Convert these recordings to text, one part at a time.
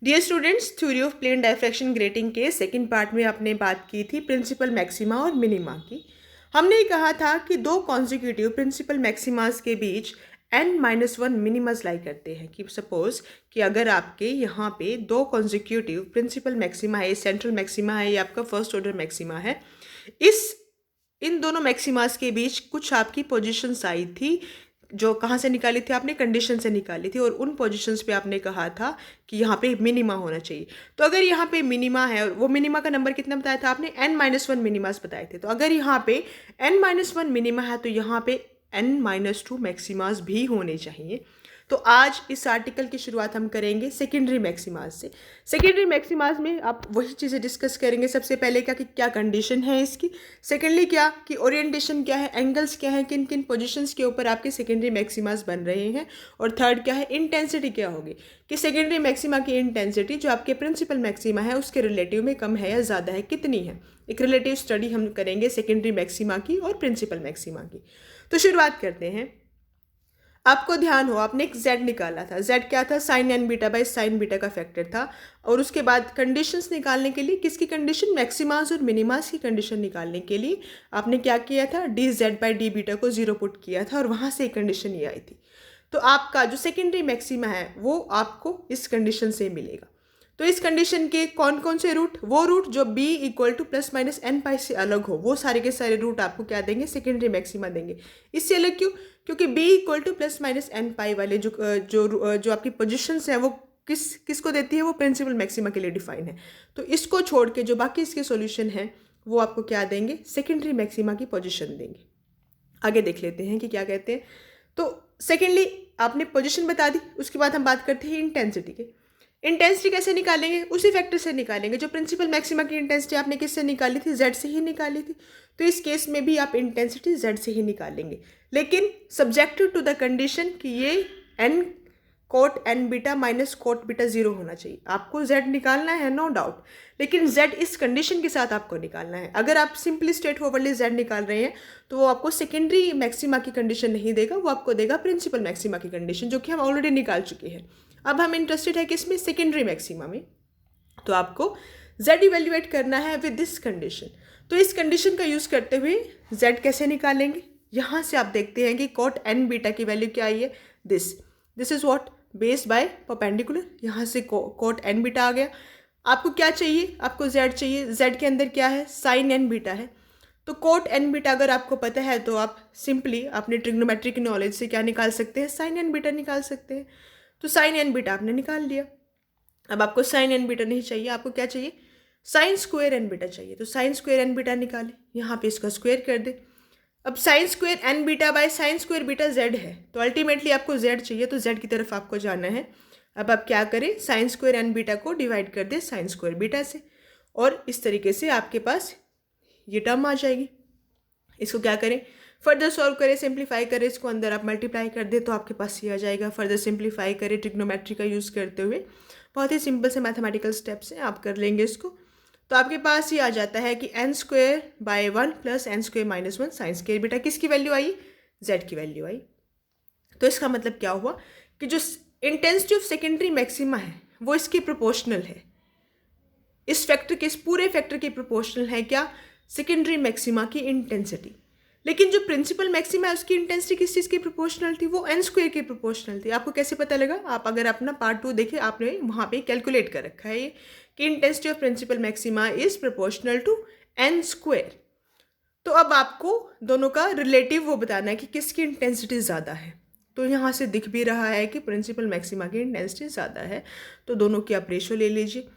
Dear students, theory of plane diffraction grating के second part में आपने बात की थी प्रिंसिपल मैक्सिमा और मिनिमा की। हमने कहा था कि दो कॉन्जिक्यूटिव प्रिंसिपल मैक्सिमास के बीच n-1 मिनिमस लाई करते हैं। कि सपोज कि अगर आपके यहाँ पे दो कॉन्जिक्यूटिव प्रिंसिपल मैक्सिमा है, सेंट्रल मैक्सिमा है या आपका फर्स्ट ऑर्डर मैक्सिमा है, इन दोनों मैक्सिमास के बीच कुछ आपकी पोजीशंस आई थी जो कहाँ से निकाली थी आपने, कंडीशन से निकाली थी, और उन पोजीशंस पे आपने कहा था कि यहाँ पे मिनिमा होना चाहिए। तो अगर यहाँ पे मिनिमा है और वो मिनिमा का नंबर कितना बताया था आपने, n-1 मिनिमास बताए थे। तो अगर यहाँ पे n-1 मिनिमा है तो यहाँ पे n-2 मैक्सिमास भी होने चाहिए। तो आज इस आर्टिकल की शुरुआत हम करेंगे सेकेंडरी मैक्सिमास से। सेकेंडरी मैक्सिमास में आप वही चीज़ें डिस्कस करेंगे। सबसे पहले क्या कि क्या कंडीशन है इसकी, सेकेंडली क्या कि ओरिएंटेशन क्या है, एंगल्स क्या है, किन किन पोजीशंस के ऊपर आपके सेकेंडरी मैक्सिमास बन रहे हैं, और थर्ड क्या है, इंटेंसिटी क्या होगी कि सेकेंडरी मैक्सिमा की इंटेंसिटी जो आपके प्रिंसिपल मैक्सिमा है उसके रिलेटिव में कम है या ज़्यादा है, कितनी है। एक रिलेटिव स्टडी हम करेंगे सेकेंडरी मैक्सिमा की और प्रिंसिपल मैक्सिमा की। तो शुरुआत करते हैं। आपको ध्यान हो आपने एक z निकाला था। z क्या था, sine n beta by sine beta का फैक्टर था। और उसके बाद कंडीशंस निकालने के लिए, किसकी कंडीशन, मैक्सिमास और मिनिमास की कंडीशन निकालने के लिए आपने क्या किया था, D Z by D beta को 0 पुट किया था और वहाँ से एक कंडीशन ये आई थी। तो आपका जो सेकेंडरी मैक्सिमा है वो आपको इस कंडीशन से मिलेगा। तो इस कंडीशन के कौन कौन से रूट, वो रूट जो b equal two plus minus n पाई से अलग हो, वो सारे के सारे रूट आपको क्या देंगे, सेकेंडरी मैक्सिमा देंगे। इससे अलग क्यों, क्योंकि b equal two plus minus n पाई वाले जो आपकी पोजिशंस हैं वो किसको देती है, वो प्रिंसिपल मैक्सिमा के लिए डिफाइन है। तो इसको छोड़ के जो बाकी इसके सॉल्यूशन हैं वो आपको क्या देंगे, सेकेंडरी मैक्सिमा की पोजिशन देंगे। आगे देख लेते हैं कि क्या कहते हैं। तो सेकेंडली आपने पोजिशन बता दी, उसके बाद हम बात करते हैं इंटेंसिटी के। इंटेंसिटी कैसे निकालेंगे, उसी फैक्टर से निकालेंगे जो प्रिंसिपल मैक्सिमा की इंटेंसिटी आपने किससे निकाली थी, z से ही निकाली थी। तो इस केस में भी आप इंटेंसिटी z से ही निकालेंगे, लेकिन सब्जेक्टेड टू द कंडीशन कि ये n cot n beta minus cot beta 0 होना चाहिए। आपको z निकालना है नो डाउट, लेकिन z इस कंडीशन के साथ आपको निकालना है। अगर आप सिंपली स्ट्रेट फॉरवर्डली z निकाल रहे हैं तो वो आपको सेकेंडरी मैक्सिमा की कंडीशन नहीं देगा, वो आपको देगा प्रिंसिपल मैक्सिमा की कंडीशन, जो कि हम ऑलरेडी निकाल चुके हैं। अब हम इंटरेस्टेड है किसमें, सेकेंडरी मैक्सिमा में। तो आपको z इवेल्युएट करना है विद दिस कंडीशन। तो इस कंडीशन का यूज़ करते हुए z कैसे निकालेंगे, यहाँ से आप देखते हैं कि कोट n बीटा की वैल्यू क्या आई है, this is what based by perpendicular. यहाँ से कोट n बीटा आ गया। आपको क्या चाहिए, आपको z चाहिए। z के अंदर क्या है, साइन n बीटा है। तो कोट n बीटा अगर आपको पता है तो आप सिंपली अपने ट्रिग्नोमेट्रिक नॉलेज से क्या निकाल सकते हैं, साइन n बीटा निकाल सकते हैं। तो साइन n बीटा आपने निकाल लिया। अब आपको साइन n बीटा नहीं चाहिए, आपको क्या चाहिए, साइन स्क्वायर n बीटा चाहिए। तो साइन स्क्वायर n बीटा निकाले, यहाँ पे इसका स्क्वायर कर दे। अब sine square n beta by sine square beta z है, तो अल्टीमेटली आपको z चाहिए, तो z की तरफ आपको जाना है। अब आप क्या करें, साइन स्क्वायर n बीटा को डिवाइड कर दे साइन स्क्वायर बीटा से, और इस तरीके से आपके पास ये टर्म आ जाएगी। इसको क्या करें, फर्दर सॉल्व करें, सिंप्लीफाई करें, इसको अंदर आप मल्टीप्लाई कर दे तो आपके पास ये आ जाएगा। फर्दर सिंप्लीफाई करें ट्रिग्नोमेट्री का यूज़ करते हुए, बहुत ही सिंपल से मैथमेटिकल स्टेप्स हैं, आप कर लेंगे इसको। तो आपके पास ये आ जाता है कि n square by 1 plus n square minus 1 sine square beta किसकी वैल्यू आई, z की वैल्यू आई। तो इसका मतलब क्या हुआ कि जो इंटेंसिटी ऑफ सेकेंडरी मैक्सिमा है वो इसकी प्रोपोर्शनल है, इस फैक्टर के, इस पूरे फैक्टर की प्रोपोर्शनल है क्या, सेकेंडरी मैक्सिमा की इंटेंसिटी। लेकिन जो प्रिंसिपल मैक्सिमा है उसकी इंटेंसिटी किस चीज़ की प्रोपोर्शनल थी, वो n स्क्वायर की प्रोपोर्शनल थी। आपको कैसे पता लगा, आप अगर अपना पार्ट 2 देखें, आपने वहाँ पे कैलकुलेट कर रखा है ये कि intensity of principal maxima is proportional to n square. तो अब आपको दोनों का रिलेटिव वो बताना है कि किसकी इंटेंसिटी ज़्यादा है। तो यहाँ से दिख भी रहा है कि प्रिंसिपल मैक्सिमा की इंटेंसिटी ज़्यादा है, तो दोनों की आप रेशो ले लीजिए,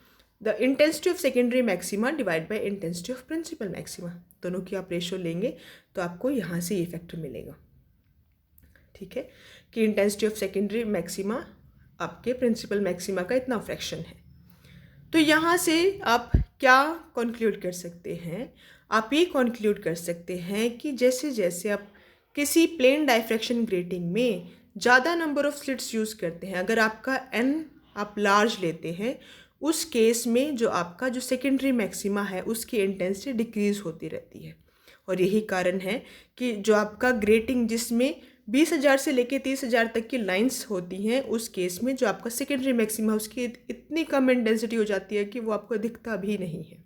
the intensity of secondary maxima divide by intensity of principal maxima, दोनों की आप रेशो लेंगे तो आपको यहाँ से ये फैक्टर मिलेगा। ठीक है, कि इंटेंसिटी ऑफ सेकेंडरी मैक्सिमा आपके प्रिंसिपल मैक्सिमा का इतना फ्रैक्शन है। तो यहाँ से आप क्या कंक्लूड कर सकते हैं, आप ये कंक्लूड कर सकते हैं कि जैसे जैसे आप किसी प्लेन डायफ्रैक्शन ग्रेटिंग में ज़्यादा नंबर ऑफ स्लिट्स यूज़ करते हैं, अगर आपका n आप लार्ज लेते हैं, उस केस में जो आपका जो सेकेंडरी मैक्सिमा है उसकी इंटेंसिटी डिक्रीज़ होती रहती है। और यही कारण है कि जो आपका ग्रेटिंग जिसमें 20,000 से लेके 30,000 तक की लाइंस होती हैं, उस केस में जो आपका सेकेंडरी मैक्सिमा उसकी इतनी कम इंटेंसिटी हो जाती है कि वो आपको दिखता भी नहीं है।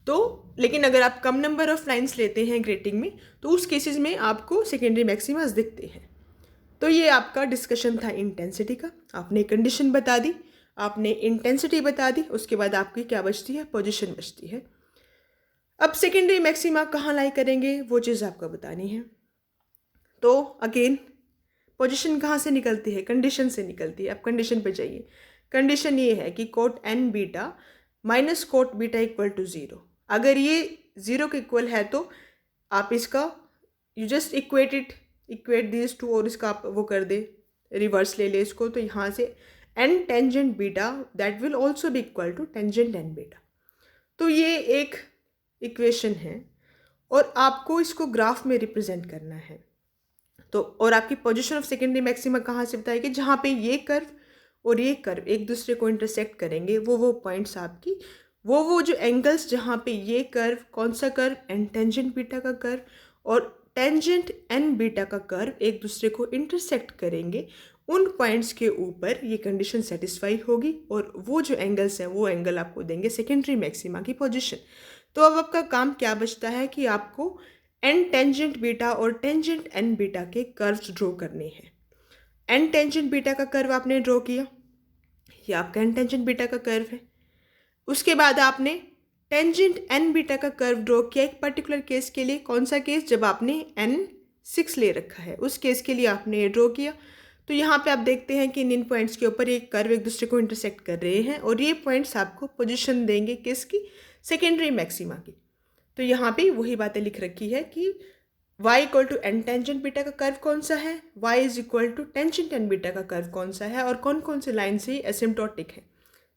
तो लेकिन अगर आप कम नंबर ऑफ लाइंस लेते हैं ग्रेटिंग में तो उस केसेस में आपको सेकेंडरी मैक्सिमास दिखते हैं। तो ये आपका डिस्कशन था इंटेंसिटी का। आपने कंडीशन बता दी, आपने इंटेंसिटी बता दी, उसके बाद आपकी क्या बचती है, पोजीशन बचती है। अब सेकेंडरी मैक्सिमा कहाँ लाई करेंगे वो चीज़ आपको बतानी है। तो अगेन पोजीशन कहाँ से निकलती है, कंडीशन से निकलती है। आप कंडीशन पे जाइए। कंडीशन ये है कि cot n beta minus cot beta equal to 0। अगर ये 0 के इक्वल है तो आप इसका you just equate this to, और इसका आप वो कर दे, रिवर्स ले ले इसको। तो यहाँ से n tangent beta that will also be equal to tangent n beta. तो ये एक इक्वेशन है और आपको इसको ग्राफ में रिप्रेजेंट करना है। तो और आपकी पोजीशन ऑफ सेकेंडरी मैक्सिमा कहाँ से बताएगी, जहाँ पे ये कर्व और ये कर्व एक दूसरे को इंटरसेक्ट करेंगे, वो पॉइंट्स आपकी वो जो एंगल्स जहाँ पे ये कर्व, कौन सा कर्व, एन टेंजेंट बीटा का कर्व और टेंजेंट एन बीटा का कर्व एक दूसरे को इंटरसेक्ट करेंगे, उन पॉइंट्स के ऊपर ये कंडीशन सेटिस्फाई होगी और वो जो एंगल्स हैं वो एंगल आपको देंगे सेकेंडरी मैक्सिमा की पोजीशन। तो अब आपका काम क्या बचता है कि आपको एन टेंजेंट बीटा और टेंजेंट एन बीटा के कर्व्स ड्रॉ करने हैं। एन टेंजेंट बीटा का कर्व आपने ड्रॉ किया, ये आपका एन टेंजेंट बीटा का कर्व है। उसके बाद आपने टेंजेंट एन बीटा का कर्व ड्रॉ किया एक पर्टिकुलर केस के लिए। कौन सा केस, जब आपने एन 6 ले रखा है, उस केस के लिए आपने ये ड्रॉ किया। तो यहाँ पे आप देखते हैं कि इन पॉइंट्स के ऊपर एक कर्व एक दूसरे को इंटरसेक्ट कर रहे हैं और ये पॉइंट्स आपको पोजीशन देंगे किसकी, सेकेंडरी मैक्सिमा की। तो यहाँ पे वही बातें लिख रखी है कि y equal to n tangent beta का कर्व कौन सा है, y is equal to tangent n beta का कर्व कौन सा है और कौन कौन से लाइन से एसिम्प्टोटिक है।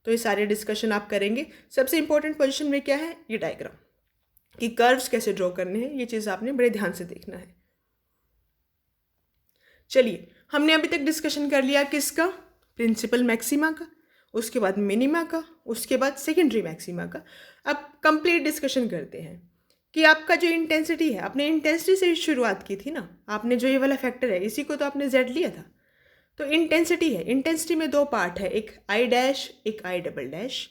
तो ये सारे डिस्कशन आप करेंगे। सबसे इंपॉर्टेंट पोजीशन में क्या है, ये डायग्राम कि कर्व्स कैसे ड्रॉ करने हैं, ये चीज़ आपने बड़े ध्यान से देखना है। चलिए, हमने अभी तक डिस्कशन कर लिया किसका, प्रिंसिपल मैक्सिमा का, उसके बाद मिनिमा का, उसके बाद सेकेंडरी मैक्सिमा का। अब कंप्लीट डिस्कशन करते हैं कि आपका जो इंटेंसिटी है, आपने इंटेंसिटी से शुरुआत की थी ना, आपने जो ये वाला फैक्टर है इसी को तो आपने जेड लिया था। तो इंटेंसिटी है, इंटेंसिटी में दो पार्ट है, एक आई डैश एक आई डबल डैश।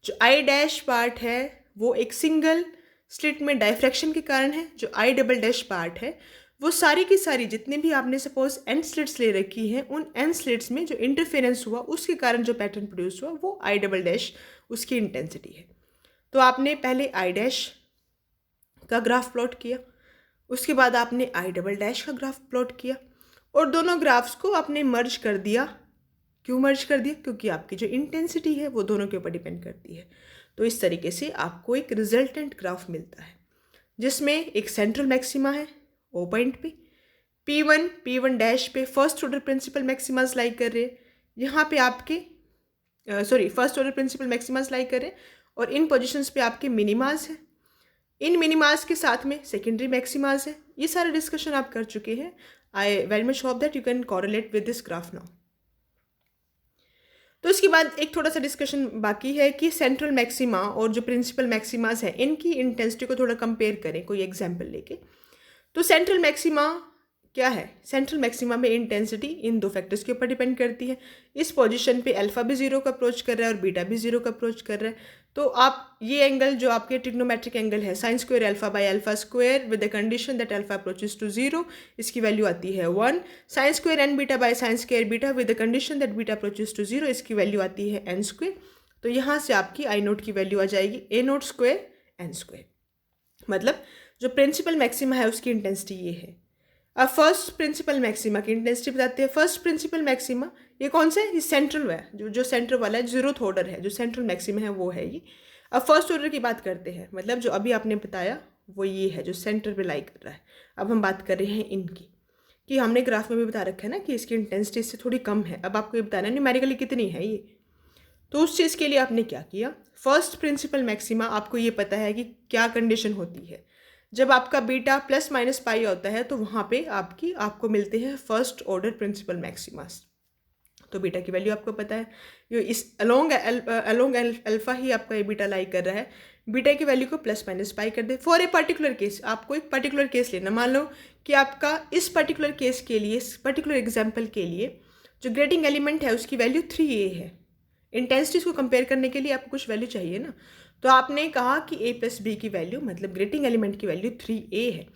जो आई डैश पार्ट है वो एक सिंगल स्लिट में डायफ्रैक्शन के कारण है। जो आई डबल डैश पार्ट है वो सारी की सारी जितने भी आपने सपोज एन स्लिट्स ले रखी हैं, उन एन स्लिट्स में जो इंटरफेरेंस हुआ उसके कारण जो पैटर्न प्रोड्यूस हुआ वो आई डबल डैश उसकी इंटेंसिटी है। तो आपने पहले आई डैश का ग्राफ प्लॉट किया, उसके बाद आपने आई डबल डैश का ग्राफ प्लॉट किया और दोनों ग्राफ्स को आपने मर्ज कर दिया। क्यों मर्ज कर दिया, क्योंकि आपकी जो इंटेंसिटी है वो दोनों के ऊपर डिपेंड करती है। तो इस तरीके से आपको एक रिजल्टेंट ग्राफ मिलता है जिसमें एक सेंट्रल मैक्सिमा है ओ पॉइंट पे, P1 डैश पे फर्स्ट ऑर्डर प्रिंसिपल मैक्सिमास लाई कर रहे हैं, यहाँ पे आपके फर्स्ट ऑर्डर प्रिंसिपल मैक्सिमास लाई कर रहे हैं और इन पोजिशंस पे आपके मिनिमास हैं, इन मिनिमास के साथ में सेकेंडरी मैक्सिमास है। ये सारे डिस्कशन आप कर चुके हैं। I very much hope that you can correlate with this graph now. तो इसके बाद एक थोड़ा सा डिस्कशन बाकी है कि सेंट्रल मैक्सिमा और जो प्रिंसिपल मैक्सिमास है इनकी इंटेंसिटी को थोड़ा कंपेयर करें कोई एग्जाम्पल लेके। तो सेंट्रल मैक्सिमा क्या है, सेंट्रल मैक्सिमा में इंटेंसिटी इन दो फैक्टर्स के ऊपर डिपेंड करती है। इस पोजीशन पे अल्फा भी 0 का अप्रोच कर रहा है और बीटा भी 0 का अप्रोच कर रहा है। तो आप ये एंगल जो आपके ट्रिग्नोमेट्रिक एंगल है sine square alpha by alpha square with the condition that alpha approaches to 0, इसकी वैल्यू आती है 1। Sine square n beta by sine square beta with the condition that beta approaches to 0, इसकी value आती है N square. तो यहाँ से आपकी आई नोट की वैल्यू आ जाएगी ए नोट स्क्वायर एन स्क्वायर। मतलब जो प्रिंसिपल मैक्सिमा है उसकी इंटेंसिटी ये है। अब फर्स्ट प्रिंसिपल मैक्सिमा की इंटेंसिटी बताते हैं। फर्स्ट प्रिंसिपल मैक्सिमा ये कौन सा है, ये सेंट्रल है, जो सेंटर वाला है, जीरोथ ऑर्डर है, जो सेंट्रल मैक्सिमा है वो है ये। अब फर्स्ट ऑर्डर की बात करते हैं, मतलब जो अभी आपने बताया वो ये है जो सेंटर पे लाई कर रहा है। अब हम बात कर रहे हैं इनकी, कि हमने ग्राफ में भी बता रखा है ना कि इसकी इंटेंसिटी इससे थोड़ी कम है। अब आपको ये बताना है न्यूमेरिकली कितनी है ये। तो उस चीज़ के लिए आपने क्या किया, फर्स्ट प्रिंसिपल मैक्सिमा आपको ये पता है कि क्या कंडीशन होती है। जब आपका बीटा प्लस माइनस पाई होता है तो वहाँ पे आपको मिलते हैं फर्स्ट ऑर्डर प्रिंसिपल मैक्सिमास। तो बीटा की वैल्यू आपको पता है, ये इस अलोंग अल्फा ही आपका ये बीटा लाई कर रहा है। बीटा की वैल्यू को प्लस माइनस पाई कर दे। फॉर ए पर्टिकुलर केस, आपको एक पर्टिकुलर केस लेना, मान लो कि आपका इस पर्टिकुलर केस के लिए, इस पर्टिकुलर एग्जाम्पल के लिए जो ग्रेटिंग एलिमेंट है उसकी वैल्यू 3a है। इंटेंसिटीज को कंपेयर करने के लिए आपको कुछ वैल्यू चाहिए ना, तो आपने कहा कि a प्लस बी की वैल्यू मतलब ग्रेटिंग एलिमेंट की वैल्यू 3a है,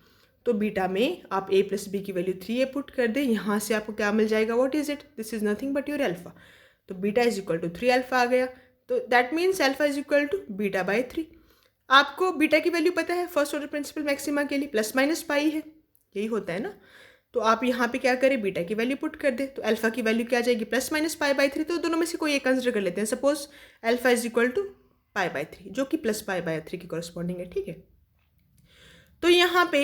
तो बीटा में आप a प्लस बी की वैल्यू 3a पुट कर दें। यहाँ से आपको क्या मिल जाएगा, what is it, this is nothing but your alpha, तो beta is equal to 3 alpha आ गया, तो that means alpha is equal to beta by 3। आपको बीटा की वैल्यू पता है फर्स्ट ऑर्डर प्रिंसिपल मैक्सिमा के लिए प्लस माइनस पाई है, यही होता है ना, तो आप यहाँ पे क्या करें, बीटा की वैल्यू पुट कर दे, तो अल्फा की वैल्यू क्या आ जाएगी, प्लस माइनस पाई बाई 3, तो दोनों में से कोई एक कंसिडर कर लेते हैं। Suppose alpha is equal to pi by 3 जो कि प्लस पाई बाई 3 की कॉरस्पॉन्डिंग है, ठीक है। तो यहाँ पे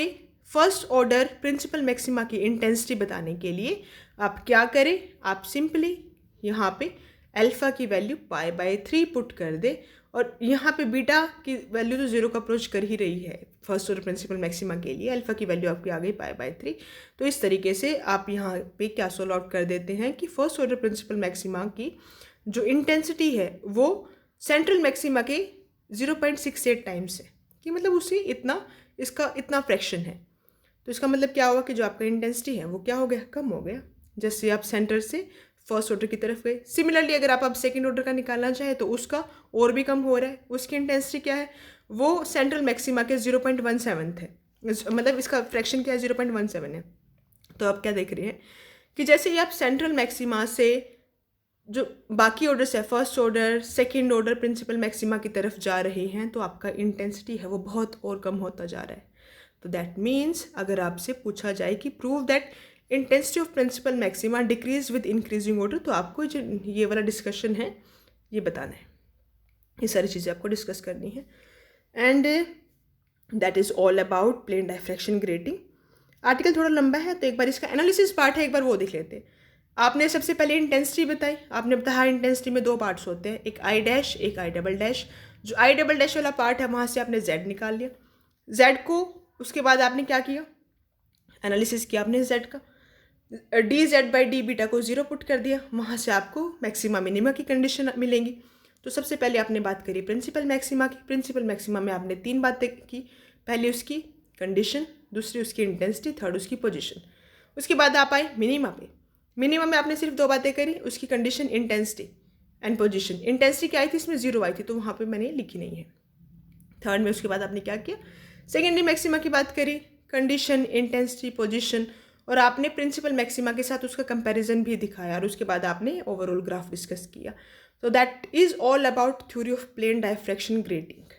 फर्स्ट ऑर्डर प्रिंसिपल मैक्सिमा की इंटेंसिटी बताने के लिए आप क्या करें, आप सिंपली यहाँ पे अल्फा की वैल्यू पाई बाई 3 पुट कर दे, और यहाँ पे बीटा की वैल्यू तो जीरो का अप्रोच कर ही रही है फर्स्ट ऑर्डर प्रिंसिपल मैक्सिमा के लिए, अल्फा की वैल्यू आपकी आ गई पाई बाई 3। तो इस तरीके से आप यहाँ पे क्या सोल्व आउट कर देते हैं कि फर्स्ट ऑर्डर प्रिंसिपल मैक्सिमा की जो इंटेंसिटी है वो सेंट्रल मैक्सिमा के 0.68 टाइम्स है, कि मतलब उसी इतना इसका इतना फ्रैक्शन है। तो इसका मतलब क्या हुआ कि जो आपका इंटेंसिटी है वो क्या हो गया, कम हो गया, जैसे आप सेंटर से फर्स्ट ऑर्डर की तरफ गए। सिमिलरली अगर आप अब सेकंड ऑर्डर का निकालना चाहें तो उसका और भी कम हो रहा है, उसकी इंटेंसिटी क्या है, वो सेंट्रल मैक्सिमा के 0.17 है, मतलब इसका फ्रैक्शन क्या है, 0.17 है। तो आप क्या देख रहे हैं कि जैसे ही आप सेंट्रल मैक्सिमा से जो बाकी ऑर्डर्स है, first order second order principal maxima की तरफ जा रहे हैं, तो आपका इंटेंसिटी है वो बहुत और कम होता जा रहा है। तो दैट मीन्स अगर आपसे पूछा जाए कि prove that intensity of principal maxima decrease with increasing order, तो आपको जो ये वाला डिस्कशन है ये बताना है, ये सारी चीज़ें आपको डिस्कस करनी है। And that is all about plane diffraction grating. Article थोड़ा लंबा है तो एक बार इसका एनालिसिस पार्ट है, एक बार वो देख लेते हैं। आपने सबसे पहले इंटेंसिटी बताई, आपने बताया इंटेंसिटी में दो पार्ट्स होते हैं, एक आई डैश एक आई डबल डैश। जो आई डबल डैश वाला पार्ट है वहाँ से आपने जेड निकाल लिया, जेड को उसके बाद आपने क्या किया, एनालिसिस किया आपने जेड का, D Z by D beta को 0 पुट कर दिया, वहाँ से आपको मैक्सिमा मिनिमा की कंडीशन मिलेंगी। तो सबसे पहले आपने बात करी प्रिंसिपल मैक्सिमा की। प्रिंसिपल मैक्सिमा में आपने 3 बातें की, पहली उसकी कंडीशन, दूसरी उसकी इंटेंसिटी, थर्ड उसकी पोजीशन। उसके बाद आप आए मिनिमा पे। मिनिमा में आपने सिर्फ 2 बातें करी, उसकी condition, intensity and position. Intensity क्या आई थी, इसमें 0 आई थी तो वहाँ पर मैंने लिखी नहीं है। थर्ड में उसके बाद आपने क्या किया, सेकेंडरी मैक्सिमा की बात करी, कंडीशन, इंटेंसिटी, पोजीशन, और आपने प्रिंसिपल मैक्सिमा के साथ उसका कंपैरिजन भी दिखाया, और उसके बाद आपने ओवरऑल ग्राफ डिस्कस किया। तो that is all about theory of plane diffraction grating.